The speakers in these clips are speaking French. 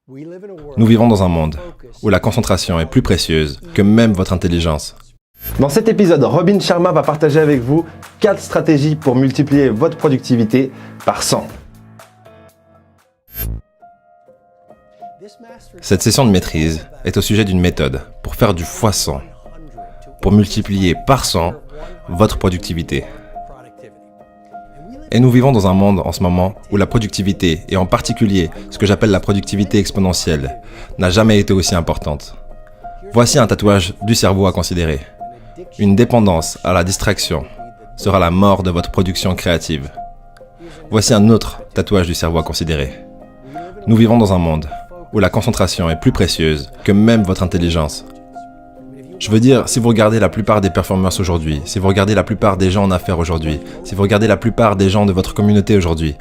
Nous vivons dans un monde où la concentration est plus précieuse que même votre intelligence. Dans cet épisode, Robin Sharma va partager avec vous 4 stratégies pour multiplier votre productivité par 100. Cette session de maîtrise est au sujet d'une méthode pour faire du x100, pour multiplier par 100 votre productivité. Et nous vivons dans un monde en ce moment où la productivité, et en particulier ce que j'appelle la productivité exponentielle, n'a jamais été aussi importante. Voici un tatouage du cerveau à considérer. Une dépendance à la distraction sera la mort de votre production créative. Voici un autre tatouage du cerveau à considérer. Nous vivons dans un monde où la concentration est plus précieuse que même votre intelligence. Je veux dire, si vous regardez la plupart des performers aujourd'hui, si vous regardez la plupart des gens en affaires aujourd'hui, si vous regardez la plupart des gens de votre communauté aujourd'hui,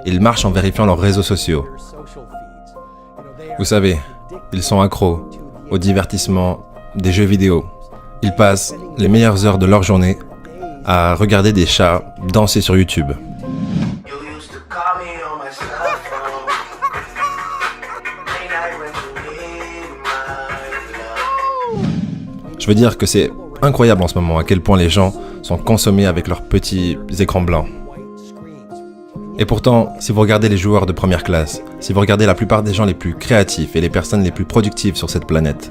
ils marchent en vérifiant leurs réseaux sociaux. Vous savez, ils sont accros au divertissement des jeux vidéo. Ils passent les meilleures heures de leur journée à regarder des chats danser sur YouTube. Je veux dire que c'est incroyable en ce moment à quel point les gens sont consommés avec leurs petits écrans blancs. Et pourtant, si vous regardez les joueurs de première classe, si vous regardez la plupart des gens les plus créatifs et les personnes les plus productives sur cette planète,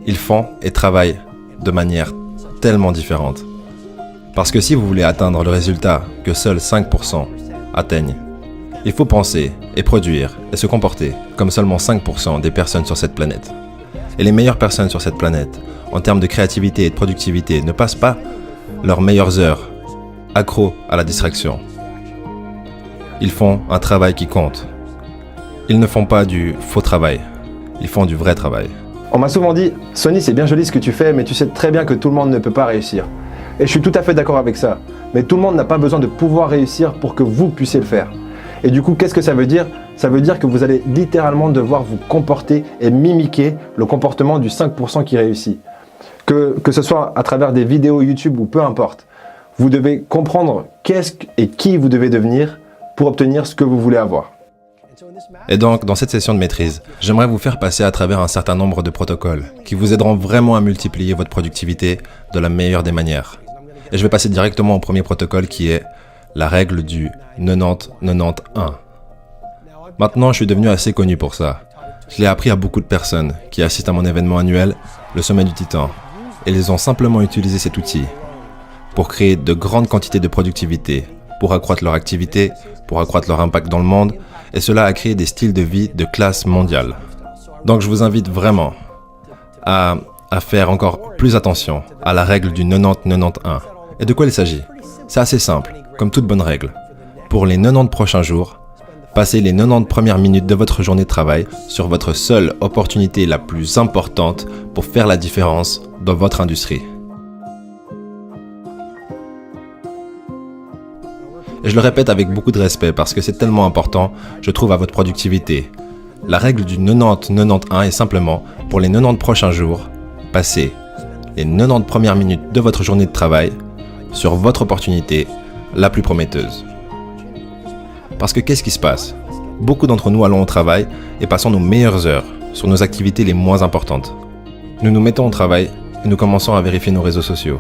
ils font et travaillent de manière tellement différente. Parce que si vous voulez atteindre le résultat que seuls 5% atteignent, il faut penser et produire et se comporter comme seulement 5% des personnes sur cette planète. Et les meilleures personnes sur cette planète, en termes de créativité et de productivité, ne passent pas leurs meilleures heures accros à la distraction. Ils font un travail qui compte. Ils ne font pas du faux travail, ils font du vrai travail. On m'a souvent dit « Sonny, c'est bien joli ce que tu fais, mais tu sais très bien que tout le monde ne peut pas réussir. » Et je suis tout à fait d'accord avec ça. Mais tout le monde n'a pas besoin de pouvoir réussir pour que vous puissiez le faire. Et du coup, qu'est-ce que ça veut dire ? Ça veut dire que vous allez littéralement devoir vous comporter et mimiquer le comportement du 5% qui réussit. Que ce soit à travers des vidéos YouTube ou peu importe, vous devez comprendre qu'est-ce et qui vous devez devenir pour obtenir ce que vous voulez avoir. Et donc, dans cette session de maîtrise, j'aimerais vous faire passer à travers un certain nombre de protocoles qui vous aideront vraiment à multiplier votre productivité de la meilleure des manières. Et je vais passer directement au premier protocole qui est la règle du 90-91. Maintenant, je suis devenu assez connu pour ça. Je l'ai appris à beaucoup de personnes qui assistent à mon événement annuel, le Sommet du Titan. Et ils ont simplement utilisé cet outil pour créer de grandes quantités de productivité, pour accroître leur activité, pour accroître leur impact dans le monde, et cela a créé des styles de vie de classe mondiale. Donc je vous invite vraiment à faire encore plus attention à la règle du 90-91. Et de quoi il s'agit ? C'est assez simple, comme toute bonne règle. Pour les 90 prochains jours, passez les 90 premières minutes de votre journée de travail sur votre seule opportunité la plus importante pour faire la différence dans votre industrie. Et je le répète avec beaucoup de respect parce que c'est tellement important, je trouve, à votre productivité. La règle du 90-91 est simplement, pour les 90 prochains jours, passez les 90 premières minutes de votre journée de travail sur votre opportunité la plus prometteuse. Parce que qu'est-ce qui se passe ? Beaucoup d'entre nous allons au travail et passons nos meilleures heures sur nos activités les moins importantes. Nous nous mettons au travail et nous commençons à vérifier nos réseaux sociaux.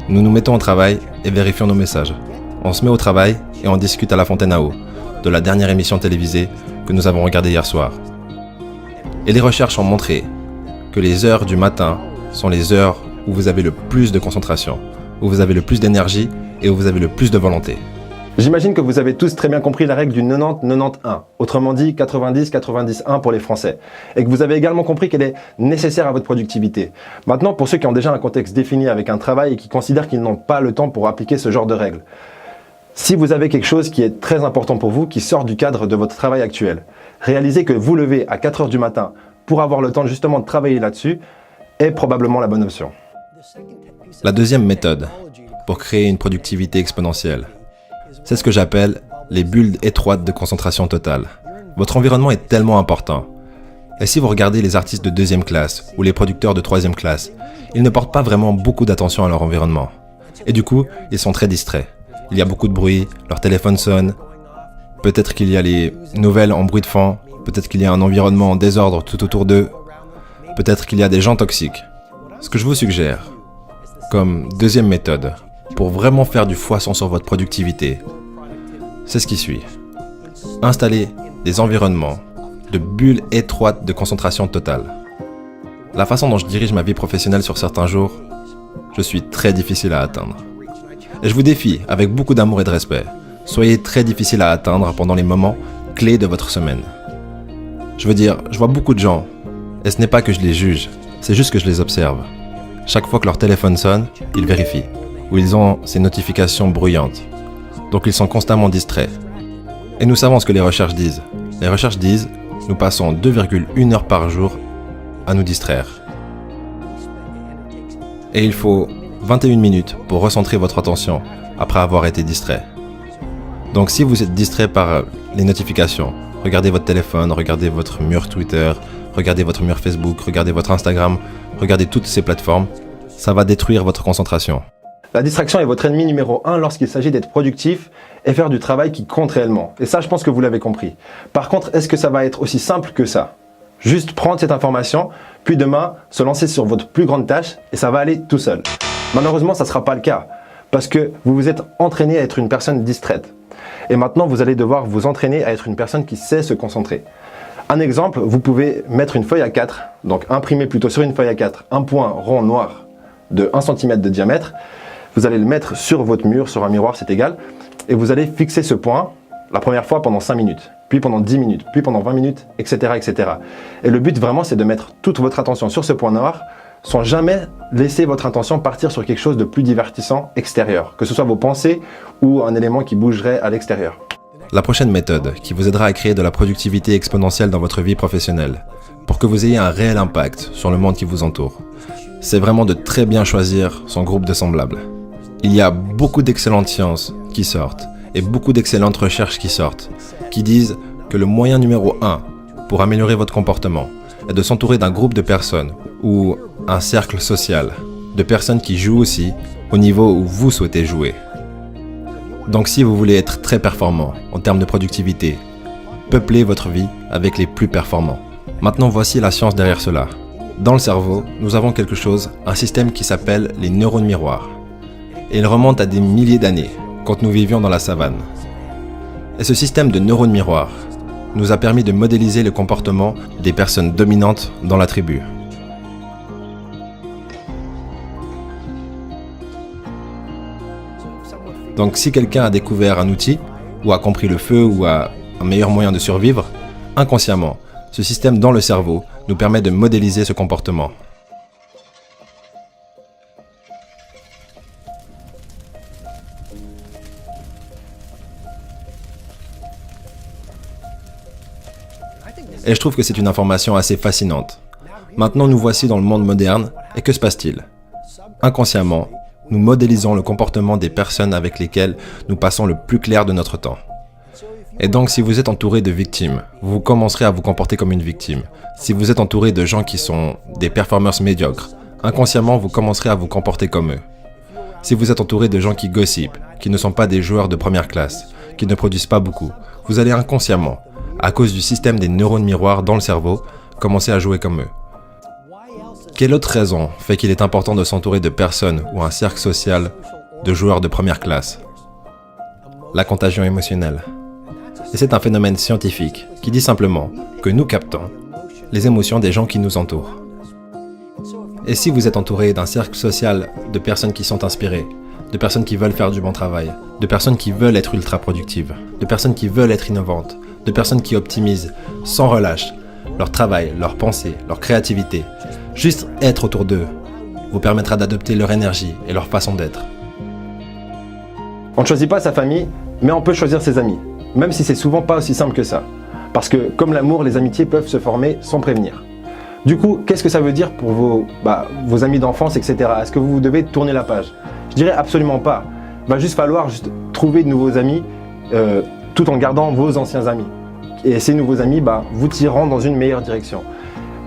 Nous nous mettons au travail et vérifions nos messages. On se met au travail et on discute à la fontaine à eau de la dernière émission télévisée que nous avons regardée hier soir. Et les recherches ont montré que les heures du matin sont les heures où vous avez le plus de concentration, où vous avez le plus d'énergie et où vous avez le plus de volonté. J'imagine que vous avez tous très bien compris la règle du 90-91, autrement dit 90-90-1 pour les Français, et que vous avez également compris qu'elle est nécessaire à votre productivité. Maintenant, pour ceux qui ont déjà un contexte défini avec un travail et qui considèrent qu'ils n'ont pas le temps pour appliquer ce genre de règles, si vous avez quelque chose qui est très important pour vous, qui sort du cadre de votre travail actuel, réalisez que vous lever à 4 heures du matin pour avoir le temps justement de travailler là-dessus est probablement la bonne option. La deuxième méthode pour créer une productivité exponentielle, c'est ce que j'appelle les bulles étroites de concentration totale. Votre environnement est tellement important. Et si vous regardez les artistes de 2e classe ou les producteurs de 3e classe, ils ne portent pas vraiment beaucoup d'attention à leur environnement. Et du coup, ils sont très distraits. Il y a beaucoup de bruit, leur téléphone sonne, peut-être qu'il y a les nouvelles en bruit de fond, Peut-être qu'il y a un environnement en désordre tout autour d'eux. Peut-être qu'il y a des gens toxiques. Ce que je vous suggère, comme deuxième méthode, pour vraiment faire du x100 sur votre productivité, c'est ce qui suit. Installez des environnements de bulles étroites de concentration totale. La façon dont je dirige ma vie professionnelle sur certains jours, je suis très difficile à atteindre. Et je vous défie, avec beaucoup d'amour et de respect, soyez très difficile à atteindre pendant les moments clés de votre semaine. Je veux dire, je vois beaucoup de gens, et ce n'est pas que je les juge, c'est juste que je les observe. Chaque fois que leur téléphone sonne, ils vérifient, ou ils ont ces notifications bruyantes. Donc ils sont constamment distraits. Et nous savons ce que les recherches disent. Les recherches disent, nous passons 2,1 heures par jour à nous distraire. Et il faut 21 minutes pour recentrer votre attention après avoir été distrait. Donc si vous êtes distrait par les notifications, regardez votre téléphone, regardez votre mur Twitter, regardez votre mur Facebook, regardez votre Instagram, regardez toutes ces plateformes, ça va détruire votre concentration. La distraction est votre ennemi numéro 1 lorsqu'il s'agit d'être productif et faire du travail qui compte réellement. Et ça, je pense que vous l'avez compris. Par contre, est-ce que ça va être aussi simple que ça? Juste prendre cette information, puis demain, se lancer sur votre plus grande tâche et ça va aller tout seul. Malheureusement, ça ne sera pas le cas parce que vous vous êtes entraîné à être une personne distraite. Et maintenant, vous allez devoir vous entraîner à être une personne qui sait se concentrer. Un exemple, vous pouvez mettre une feuille A4, donc imprimer plutôt sur une feuille A4 un point rond noir de 1 cm de diamètre. Vous allez le mettre sur votre mur, sur un miroir, c'est égal. Et vous allez fixer ce point la première fois pendant 5 minutes, puis pendant 10 minutes, puis pendant 20 minutes, etc. etc. Et le but vraiment, c'est de mettre toute votre attention sur ce point noir sans jamais laisser votre attention partir sur quelque chose de plus divertissant extérieur, que ce soit vos pensées ou un élément qui bougerait à l'extérieur. La prochaine méthode qui vous aidera à créer de la productivité exponentielle dans votre vie professionnelle, pour que vous ayez un réel impact sur le monde qui vous entoure, c'est vraiment de très bien choisir son groupe de semblables. Il y a beaucoup d'excellentes sciences qui sortent et beaucoup d'excellentes recherches qui sortent, qui disent que le moyen numéro 1 pour améliorer votre comportement est de s'entourer d'un groupe de personnes ou un cercle social, de personnes qui jouent aussi au niveau où vous souhaitez jouer. Donc si vous voulez être très performant en termes de productivité, peuplez votre vie avec les plus performants. Maintenant voici la science derrière cela. Dans le cerveau, nous avons quelque chose, un système qui s'appelle les neurones miroirs. Et il remonte à des milliers d'années, quand nous vivions dans la savane. Et ce système de neurones miroirs nous a permis de modéliser le comportement des personnes dominantes dans la tribu. Donc si quelqu'un a découvert un outil, ou a compris le feu, ou a un meilleur moyen de survivre, inconsciemment, ce système dans le cerveau nous permet de modéliser ce comportement. Et je trouve que c'est une information assez fascinante. Maintenant nous voici dans le monde moderne, et que se passe-t-il? Inconsciemment, nous modélisons le comportement des personnes avec lesquelles nous passons le plus clair de notre temps. Et donc si vous êtes entouré de victimes, vous commencerez à vous comporter comme une victime. Si vous êtes entouré de gens qui sont des performers médiocres, inconsciemment vous commencerez à vous comporter comme eux. Si vous êtes entouré de gens qui gossipent, qui ne sont pas des joueurs de première classe, qui ne produisent pas beaucoup, vous allez inconsciemment, à cause du système des neurones miroirs dans le cerveau, commencer à jouer comme eux. Quelle autre raison fait qu'il est important de s'entourer de personnes ou un cercle social de joueurs de première classe? La contagion émotionnelle. Et c'est un phénomène scientifique qui dit simplement que nous captons les émotions des gens qui nous entourent. Et si vous êtes entouré d'un cercle social de personnes qui sont inspirées, de personnes qui veulent faire du bon travail, de personnes qui veulent être ultra productives, de personnes qui veulent être innovantes, de personnes qui optimisent sans relâche leur travail, leurs pensées, leur créativité, juste être autour d'eux vous permettra d'adopter leur énergie et leur façon d'être. On ne choisit pas sa famille, mais on peut choisir ses amis, même si c'est souvent pas aussi simple que ça. Parce que comme l'amour, les amitiés peuvent se former sans prévenir. Du coup, qu'est-ce que ça veut dire pour vos amis d'enfance, etc. Est-ce que vous devez tourner la page? Je dirais absolument pas. Il va juste falloir trouver de nouveaux amis tout en gardant vos anciens amis. Et ces nouveaux amis vous tireront dans une meilleure direction.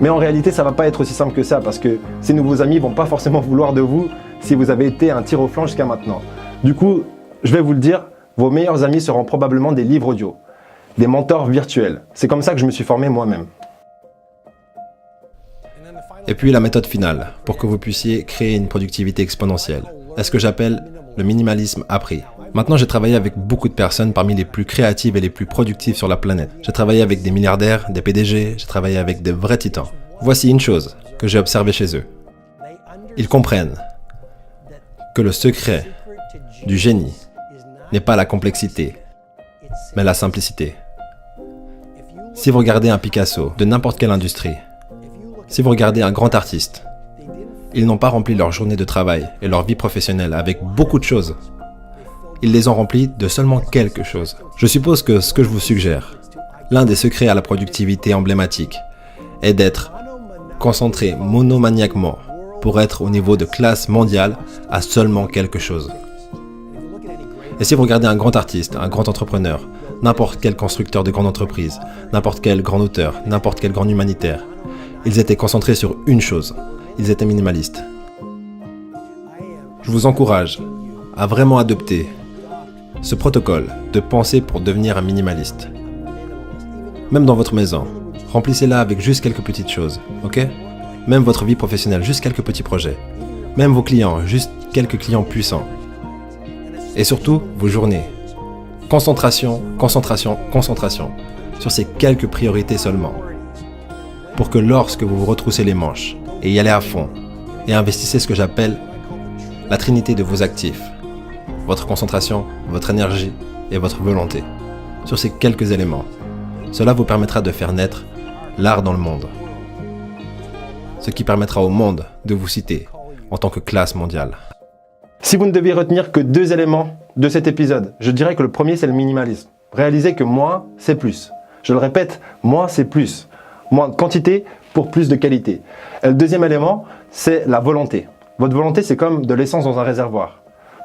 Mais en réalité, ça ne va pas être aussi simple que ça parce que ces nouveaux amis ne vont pas forcément vouloir de vous si vous avez été un tir au flanc jusqu'à maintenant. Du coup, je vais vous le dire, vos meilleurs amis seront probablement des livres audio. des mentors virtuels. C'est comme ça que je me suis formé moi-même. Et puis la méthode finale, pour que vous puissiez créer une productivité exponentielle, est ce que j'appelle le minimalisme appris. Maintenant, j'ai travaillé avec beaucoup de personnes parmi les plus créatives et les plus productives sur la planète. J'ai travaillé avec des milliardaires, des PDG, j'ai travaillé avec des vrais titans. Voici une chose que j'ai observée chez eux. Ils comprennent que le secret du génie n'est pas la complexité, mais la simplicité. Si vous regardez un Picasso de n'importe quelle industrie, si vous regardez un grand artiste, ils n'ont pas rempli leur journée de travail et leur vie professionnelle avec beaucoup de choses. Ils les ont remplis de seulement quelque chose. Je suppose que ce que je vous suggère, l'un des secrets à la productivité emblématique, est d'être concentré monomaniaquement pour être au niveau de classe mondiale à seulement quelque chose. Et si vous regardez un grand artiste, un grand entrepreneur, n'importe quel constructeur de grande entreprise, n'importe quel grand auteur, n'importe quel grand humanitaire, ils étaient concentrés sur une chose. Ils étaient minimalistes. Je vous encourage à vraiment adopter ce protocole de pensée pour devenir un minimaliste. Même dans votre maison, remplissez-la avec juste quelques petites choses, ok? Même votre vie professionnelle, juste quelques petits projets. Même vos clients, juste quelques clients puissants. Et surtout, vos journées. Concentration, concentration, concentration sur ces quelques priorités seulement. Pour que lorsque vous vous retroussez les manches et y allez à fond et investissez ce que j'appelle la trinité de vos actifs, votre concentration, votre énergie et votre volonté, sur ces quelques éléments, cela vous permettra de faire naître l'art dans le monde. Ce qui permettra au monde de vous citer en tant que classe mondiale. Si vous ne deviez retenir que 2 éléments de cet épisode, je dirais que le premier, c'est le minimalisme. Réalisez que moins, c'est plus. Je le répète, moins, c'est plus. Moins de quantité pour plus de qualité. Et le deuxième élément, c'est la volonté. Votre volonté, c'est comme de l'essence dans un réservoir.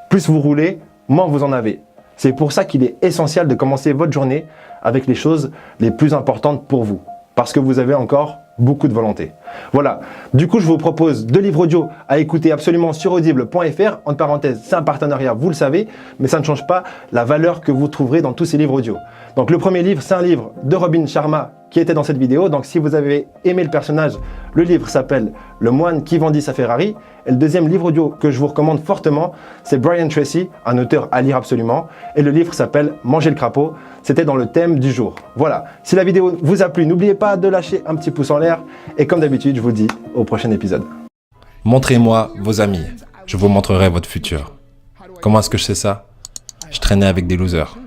Plus vous roulez, moins vous en avez. C'est pour ça qu'il est essentiel de commencer votre journée avec les choses les plus importantes pour vous. Parce que vous avez encore beaucoup de volonté. Voilà. Du coup, je vous propose 2 livres audio à écouter absolument sur audible.fr. Entre parenthèses, c'est un partenariat, vous le savez, mais ça ne change pas la valeur que vous trouverez dans tous ces livres audio. Donc, le premier livre, c'est un livre de Robin Sharma qui était dans cette vidéo. Donc, si vous avez aimé le personnage, le livre s'appelle Le moine qui vendit sa Ferrari. Et le deuxième livre audio que je vous recommande fortement, c'est Brian Tracy, un auteur à lire absolument. Et le livre s'appelle Manger le crapaud. C'était dans le thème du jour. Voilà. Si la vidéo vous a plu, n'oubliez pas de lâcher un petit pouce en l'air. Et comme d'habitude, je vous dis au prochain épisode. Montrez-moi vos amis. Je vous montrerai votre futur. Comment est-ce que je sais ça? Je traînais avec des losers.